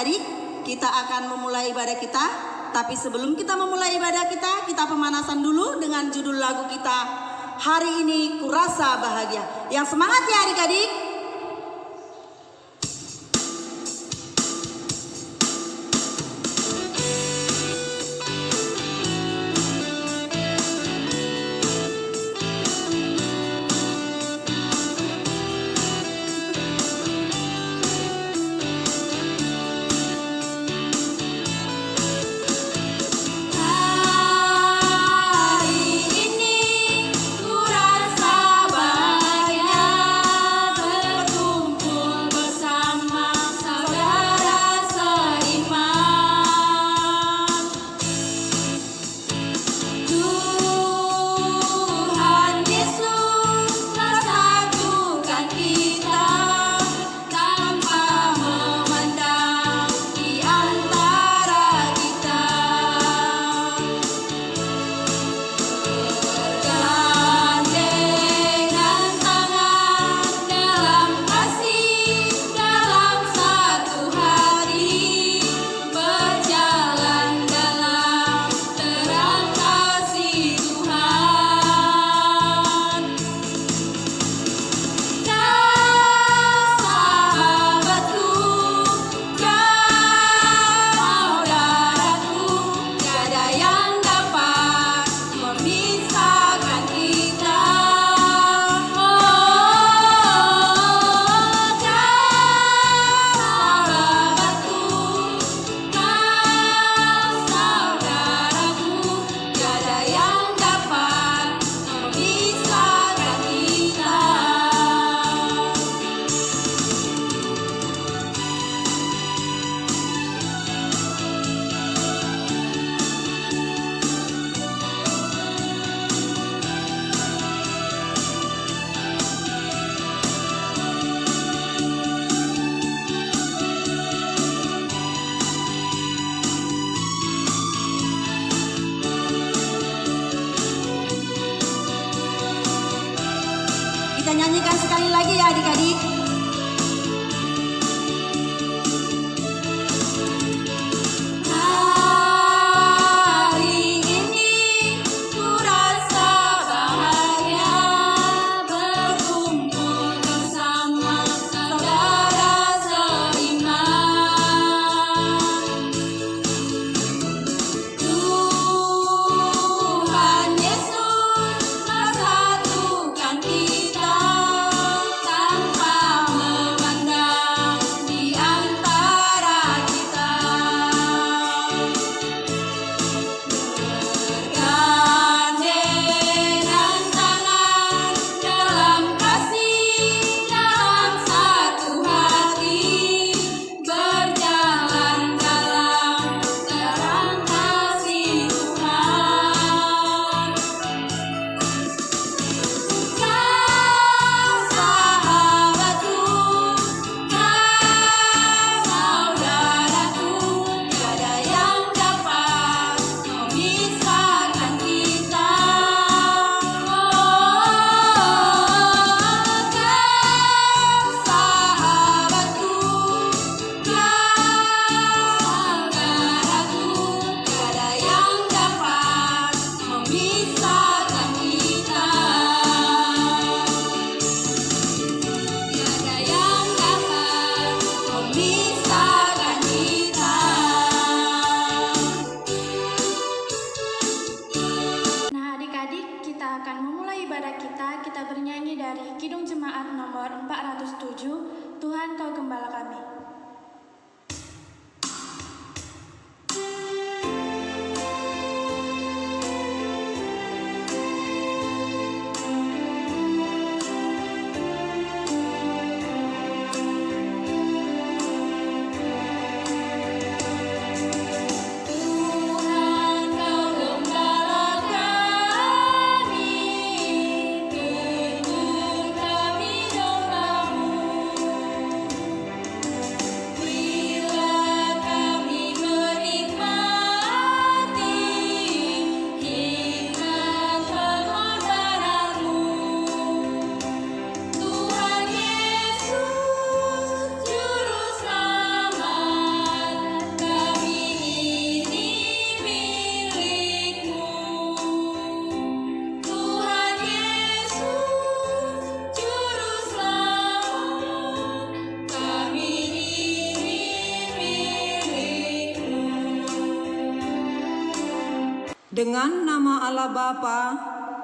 adik-adik, kita akan memulai ibadah kita. Tapi sebelum kita memulai ibadah kita pemanasan dulu dengan judul lagu kita, Hari Ini Kurasa Bahagia. Yang semangat ya adik-adik. Kita nyanyikan sekali lagi ya adik-adik. Kita bernyanyi dari Kidung Jemaat nomor 407, Tuhan Kau Gembala Kami. Tuhan Dengan nama Allah Bapa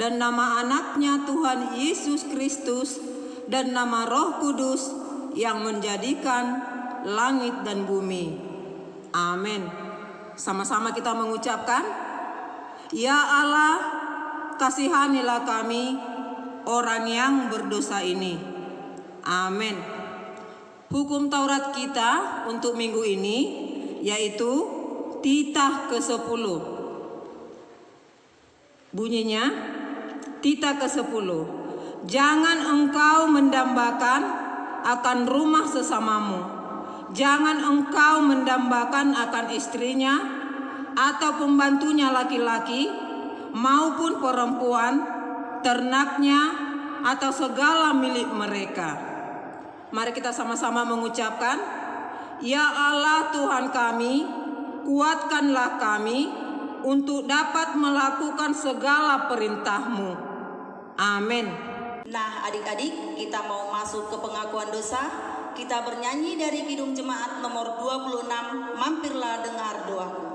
dan nama anaknya Tuhan Yesus Kristus dan nama Roh Kudus yang menjadikan langit dan bumi. Amin. Sama-sama kita mengucapkan, Ya Allah, kasihanilah kami, orang yang berdosa ini. Amin. Hukum Taurat kita untuk minggu ini yaitu titah ke-10. Bunyinya, titah ke-10. Jangan engkau mendambakan akan rumah sesamamu. Jangan engkau mendambakan akan istrinya atau pembantunya laki-laki maupun perempuan, ternaknya atau segala milik mereka. Mari kita sama-sama mengucapkan, Ya Allah Tuhan kami, kuatkanlah kami untuk dapat melakukan segala perintah-Mu. Amin. Nah adik-adik, kita mau masuk ke pengakuan dosa. Kita bernyanyi dari Kidung Jemaat nomor 26, Mampirlah Dengar Doaku.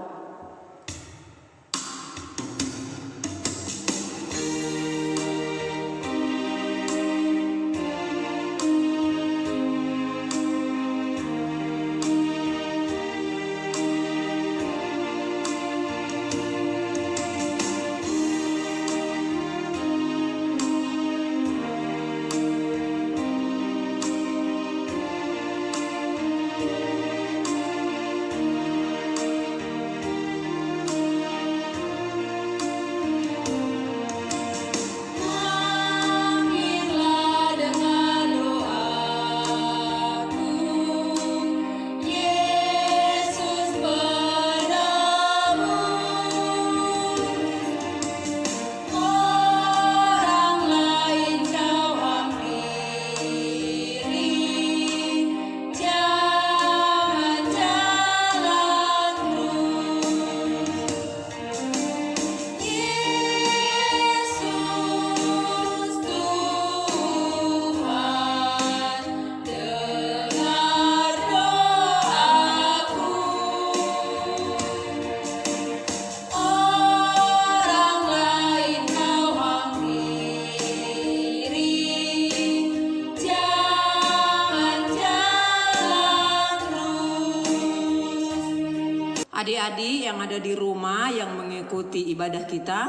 Adik-adik yang ada di rumah yang mengikuti ibadah kita,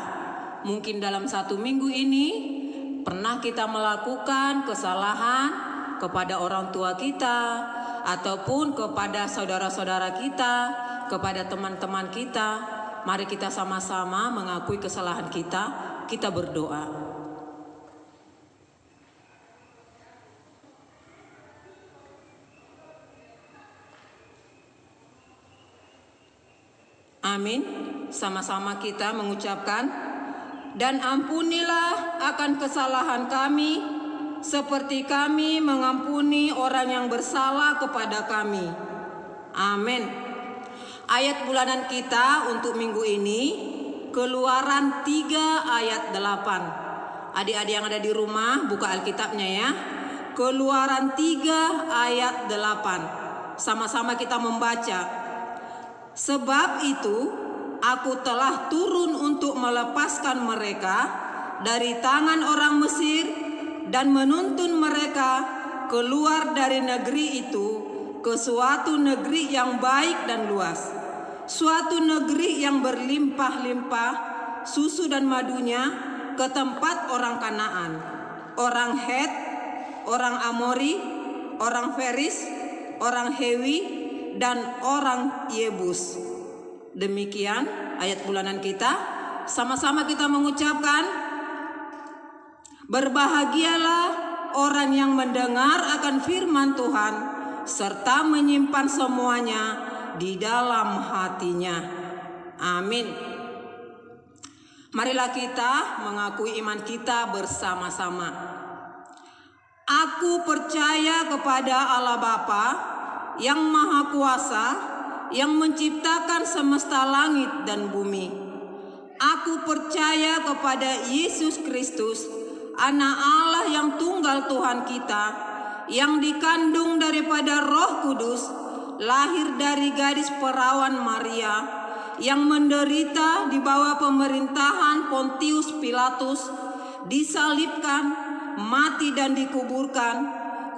mungkin dalam 1 minggu ini pernah kita melakukan kesalahan kepada orang tua kita, ataupun kepada saudara-saudara kita, kepada teman-teman kita. Mari kita sama-sama mengakui kesalahan kita berdoa. Amin. Sama-sama kita mengucapkan, dan ampunilah akan kesalahan kami, seperti kami mengampuni orang yang bersalah kepada kami. Amin. Ayat bulanan kita untuk minggu ini, Keluaran 3 ayat 8. Adik-adik yang ada di rumah, buka Alkitabnya ya. Keluaran 3 ayat 8. Sama-sama kita membaca. Sebab itu, aku telah turun untuk melepaskan mereka dari tangan orang Mesir dan menuntun mereka keluar dari negeri itu ke suatu negeri yang baik dan luas, suatu negeri yang berlimpah-limpah susu dan madunya, ke tempat orang Kanaan, orang Het, orang Amori, orang Feris, orang Hewi, dan orang Yebus. Demikian ayat bulanan kita. Sama-sama kita mengucapkan, berbahagialah orang yang mendengar akan firman Tuhan serta menyimpan semuanya di dalam hatinya. Amin. Marilah kita mengakui iman kita bersama-sama. Aku percaya kepada Allah Bapa yang Maha Kuasa, yang menciptakan semesta langit dan bumi. Aku percaya kepada Yesus Kristus, Anak Allah yang tunggal Tuhan kita, yang dikandung daripada Roh Kudus, lahir dari gadis perawan Maria, yang menderita di bawah pemerintahan Pontius Pilatus, disalibkan, mati dan dikuburkan,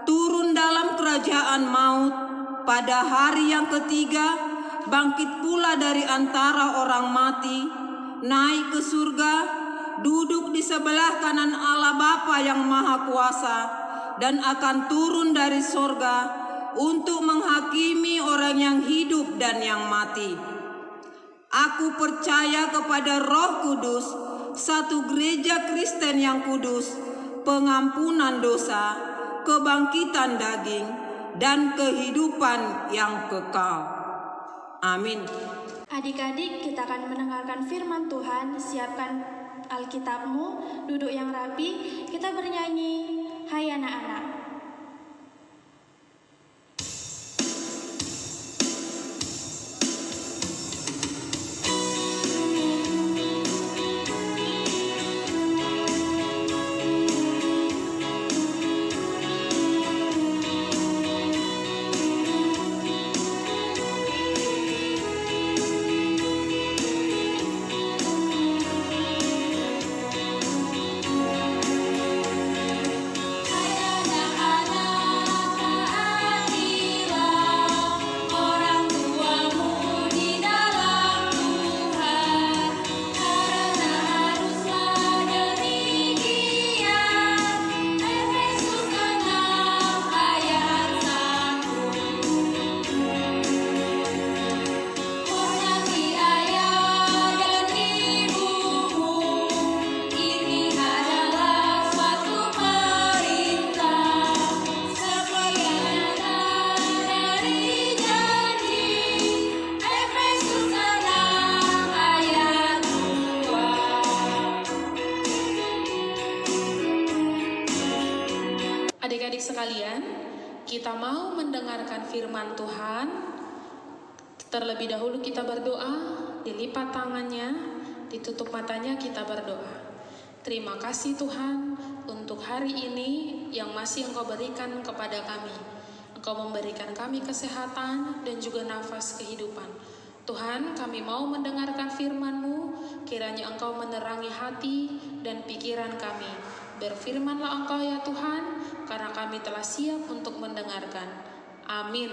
turun dalam kerajaan maut, pada hari yang ketiga bangkit pula dari antara orang mati, naik ke surga, duduk di sebelah kanan Allah Bapa yang Maha Kuasa, dan akan turun dari sorga untuk menghakimi orang yang hidup dan yang mati. Aku percaya kepada Roh Kudus, satu gereja Kristen yang kudus, pengampunan dosa, kebangkitan daging, dan kehidupan yang kekal. Amin. Adik-adik, kita akan mendengarkan firman Tuhan. Siapkan Alkitabmu, duduk yang rapi, kita bernyanyi, Hai anak-anak. Adik-adik sekalian, kita mau mendengarkan firman Tuhan. Terlebih dahulu kita berdoa, dilipat tangannya, ditutup matanya, kita berdoa. Terima kasih Tuhan untuk hari ini yang masih Engkau berikan kepada kami. Engkau memberikan kami kesehatan dan juga nafas kehidupan. Tuhan, kami mau mendengarkan firman-Mu, kiranya Engkau menerangi hati dan pikiran kami. Berfirmanlah Engkau ya Tuhan, karena kami telah siap untuk mendengarkan. Amin.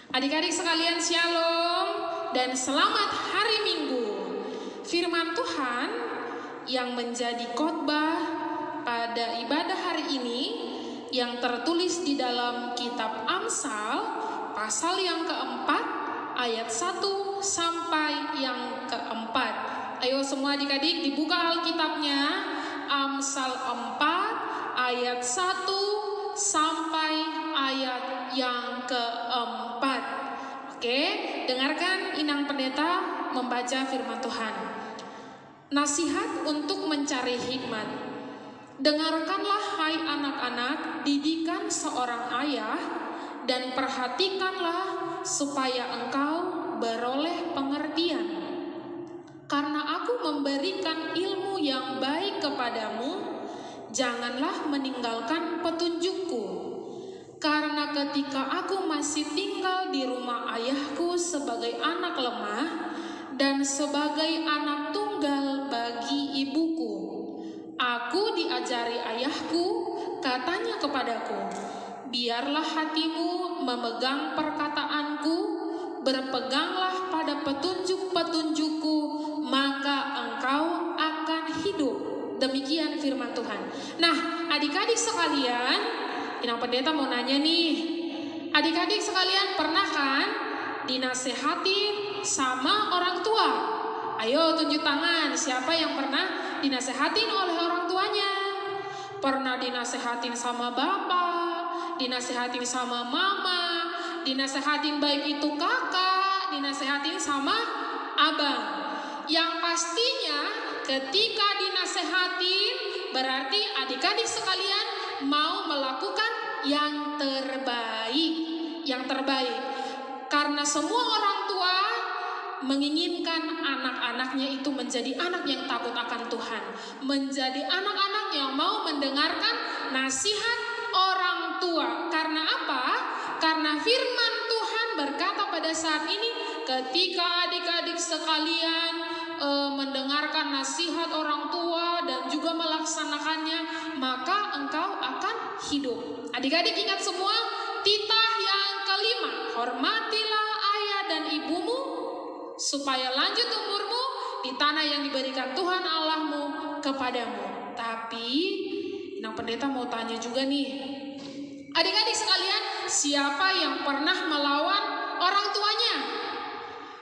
Adik-adik sekalian, shalom dan selamat hari Minggu. Firman Tuhan yang menjadi khotbah pada ibadah hari ini yang tertulis di dalam kitab Amsal pasal yang keempat ayat 1 sampai yang keempat. Ayo semua adik-adik dibuka Alkitabnya. Amsal 4 ayat 1 sampai ayat yang keempat. Oke, dengarkan Inang Pendeta membaca firman Tuhan. Nasihat untuk mencari hikmat. Dengarkanlah hai anak-anak didikan seorang ayah, dan perhatikanlah supaya engkau beroleh pengertian. Karena aku memberikan ilmu yang baik kepadamu, janganlah meninggalkan petunjukku. Karena ketika aku masih tinggal di rumah ayahku sebagai anak lemah dan sebagai anak tunggal bagi ibuku, aku diajari ayahku, katanya kepadaku, biarlah hatimu memegang perkataanku, berpeganglah pada petunjuk-petunjukku, maka engkau akan hidup. Demikian firman Tuhan. Nah, adik-adik sekalian, Inang Pendeta mau nanya nih, adik-adik sekalian pernah kan dinasehatin sama orang tua? Ayo tunjuk tangan, siapa yang pernah dinasehatin oleh orang tuanya? Pernah dinasehatin sama bapak, dinasehatin sama mama, dinasehatin baik itu kakak, dinasehatin sama abang. Yang pastinya ketika dinasehatin berarti adik-adik sekalian mau melakukan yang terbaik. Yang terbaik. Karena semua orang tua menginginkan anak-anaknya itu menjadi anak yang takut akan Tuhan. Menjadi anak-anak yang mau mendengarkan nasihat orang tua. Karena apa? Karena firman Tuhan berkata pada saat ini, ketika adik-adik sekalian mendengarkan nasihat orang tua dan juga melaksanakannya, maka engkau akan hidup. Adik-adik ingat semua, titah yang kelima, hormatilah ayah dan ibumu supaya lanjut umurmu di tanah yang diberikan Tuhan Allahmu kepadamu. Tapi Nang Pendeta mau tanya juga nih, adik-adik sekalian, siapa yang pernah melawan orang tuanya?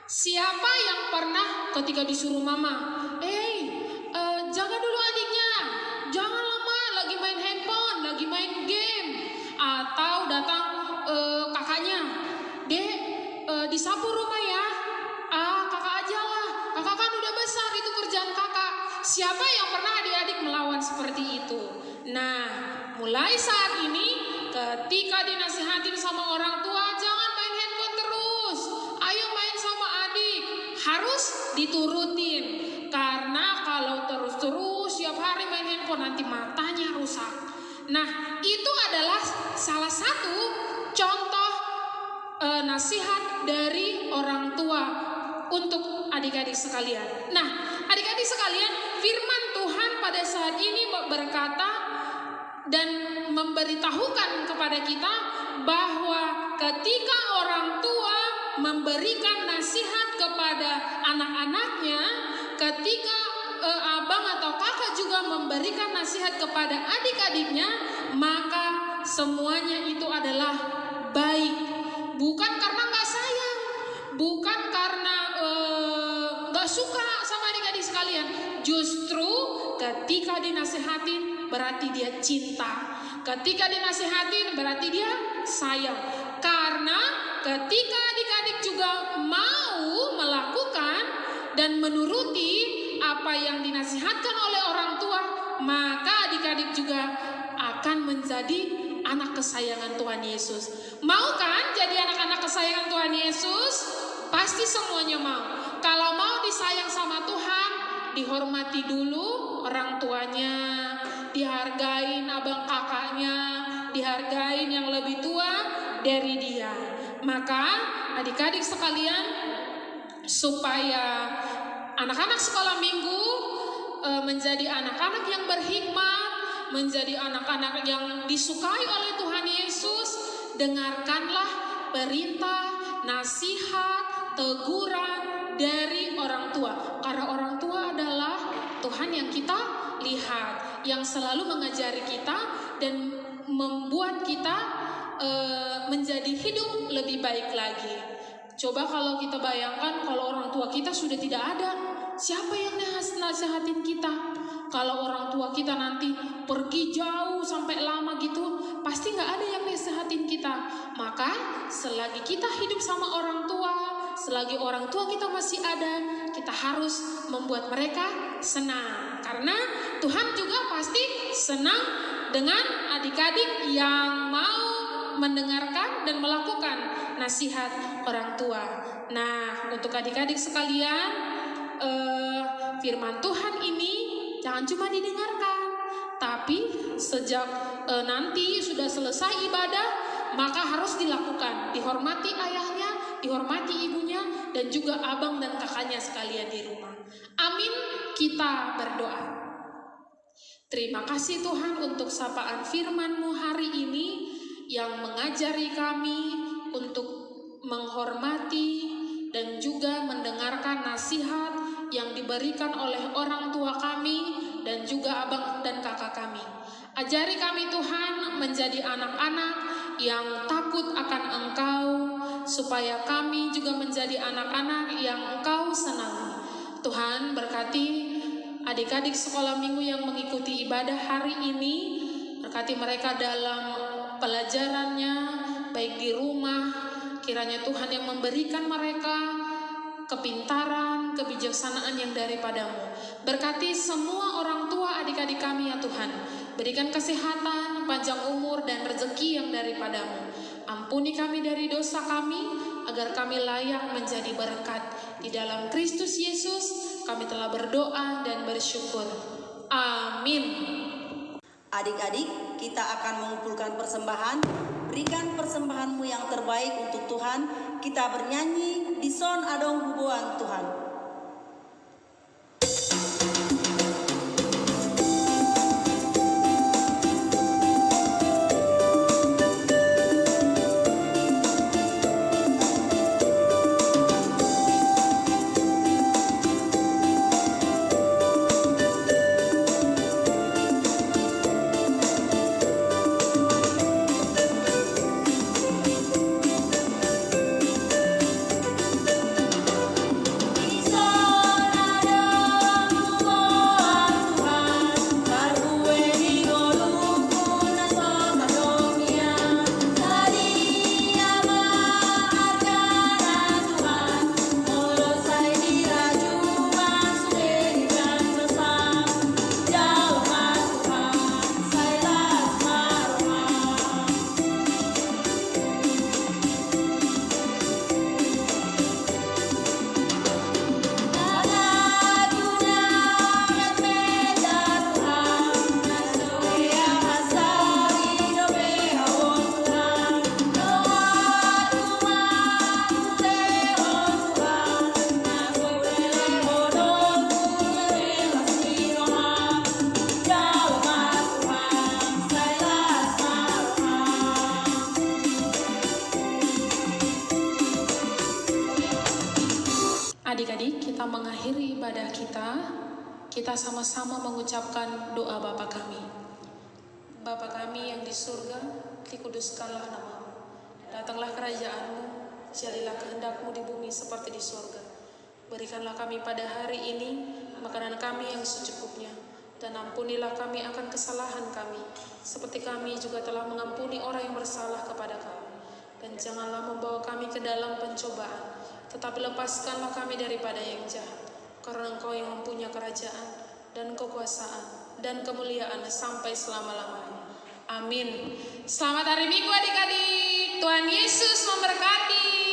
Siapa yang pernah ketika disuruh mama, jaga dulu adiknya, jangan lama lagi main handphone, lagi main game, atau datang kakaknya, dek, disapu rumah ya, kakak aja lah, kakak kan udah besar, itu kerjaan kakak. Siapa yang pernah adik-adik melawan seperti itu? Nah, mulai saat ini ketika dinasihatin sama orang tua, jangan main handphone terus, ayo main sama adik, harus diturutin. Karena kalau terus-terus setiap hari main handphone, nanti matanya rusak. Nah, itu adalah salah satu contoh nasihat dari orang tua untuk adik-adik sekalian. Nah, adik-adik sekalian, firman Tuhan pada saat ini berkata dan memberitahukan kepada kita bahwa ketika orang tua memberikan nasihat kepada anak-anaknya, ketika abang atau kakak juga memberikan nasihat kepada adik-adiknya, maka semuanya itu adalah baik. Bukan karena gak sayang, bukan karena gak suka sama adik-adik sekalian. Justru ketika dinasihatin berarti dia cinta. Ketika dinasihatin berarti dia sayang. Karena ketika adik-adik juga mau melakukan dan menuruti apa yang dinasihatkan oleh orang tua, maka adik-adik juga akan menjadi anak kesayangan Tuhan Yesus. Mau kan jadi anak-anak kesayangan Tuhan Yesus? Pasti semuanya mau. Kalau mau disayang sama Tuhan, dihormati dulu orang tuanya, dihargain abang kakaknya, dihargain yang lebih tua dari dia. Maka adik-adik sekalian, supaya anak-anak sekolah minggu menjadi anak-anak yang berhikmat, menjadi anak-anak yang disukai oleh Tuhan Yesus, dengarkanlah perintah, nasihat, teguran dari orang tua. Karena orang tua adalah Tuhan yang kita lihat, yang selalu mengajari kita dan membuat kita menjadi hidup lebih baik lagi. Coba kalau kita bayangkan kalau orang tua kita sudah tidak ada, siapa yang nasihatin kita? Kalau orang tua kita nanti pergi jauh sampai lama gitu, pasti nggak ada yang nasihatin kita. Maka selagi kita hidup sama orang tua, selagi orang tua kita masih ada, kita harus membuat mereka senang. Karena Tuhan juga pasti senang dengan adik-adik yang mau mendengarkan dan melakukan nasihat orang tua. Nah, untuk adik-adik sekalian, firman Tuhan ini jangan cuma didengarkan, tapi sejak nanti sudah selesai ibadah, maka harus dilakukan. Dihormati ayahnya, dihormati ibunya, dan juga abang dan kakaknya sekalian di rumah. Amin. Kita berdoa. Terima kasih Tuhan untuk sapaan firman-Mu hari ini yang mengajari kami untuk menghormati dan juga mendengarkan nasihat yang diberikan oleh orang tua kami dan juga abang dan kakak kami. Ajari kami Tuhan menjadi anak-anak yang takut akan Engkau, supaya kami juga menjadi anak-anak yang Engkau senangi. Tuhan berkati adik-adik sekolah minggu yang mengikuti ibadah hari ini, berkati mereka dalam pelajarannya, baik di rumah, kiranya Tuhan yang memberikan mereka kepintaran, kebijaksanaan yang daripadamu. Berkati semua orang tua adik-adik kami ya Tuhan. Berikan kesehatan, panjang umur, dan rezeki yang daripadamu. Ampuni kami dari dosa kami, agar kami layak menjadi berkat. Di dalam Kristus Yesus, kami telah berdoa dan bersyukur. Amin. Adik-adik, kita akan mengumpulkan persembahan. Berikan persembahanmu yang terbaik untuk Tuhan. Kita bernyanyi di son adong hubuan Tuhan. Adik-adik, kita mengakhiri ibadah kita sama-sama mengucapkan doa Bapa kami. Bapa kami yang di surga, dikuduskanlah namamu. Datanglah kerajaan-Mu, jadilah kehendak-Mu di bumi seperti di surga. Berikanlah kami pada hari ini makanan kami yang secukupnya, dan ampunilah kami akan kesalahan kami, seperti kami juga telah mengampuni orang yang bersalah kepada kami. Dan janganlah membawa kami ke dalam pencobaan, tetapi lepaskanlah kami daripada yang jahat. Karena Engkau yang mempunyai kerajaan dan kekuasaan dan kemuliaan sampai selama-lamanya. Amin. Selamat hari Minggu adik-adik. Tuhan Yesus memberkati.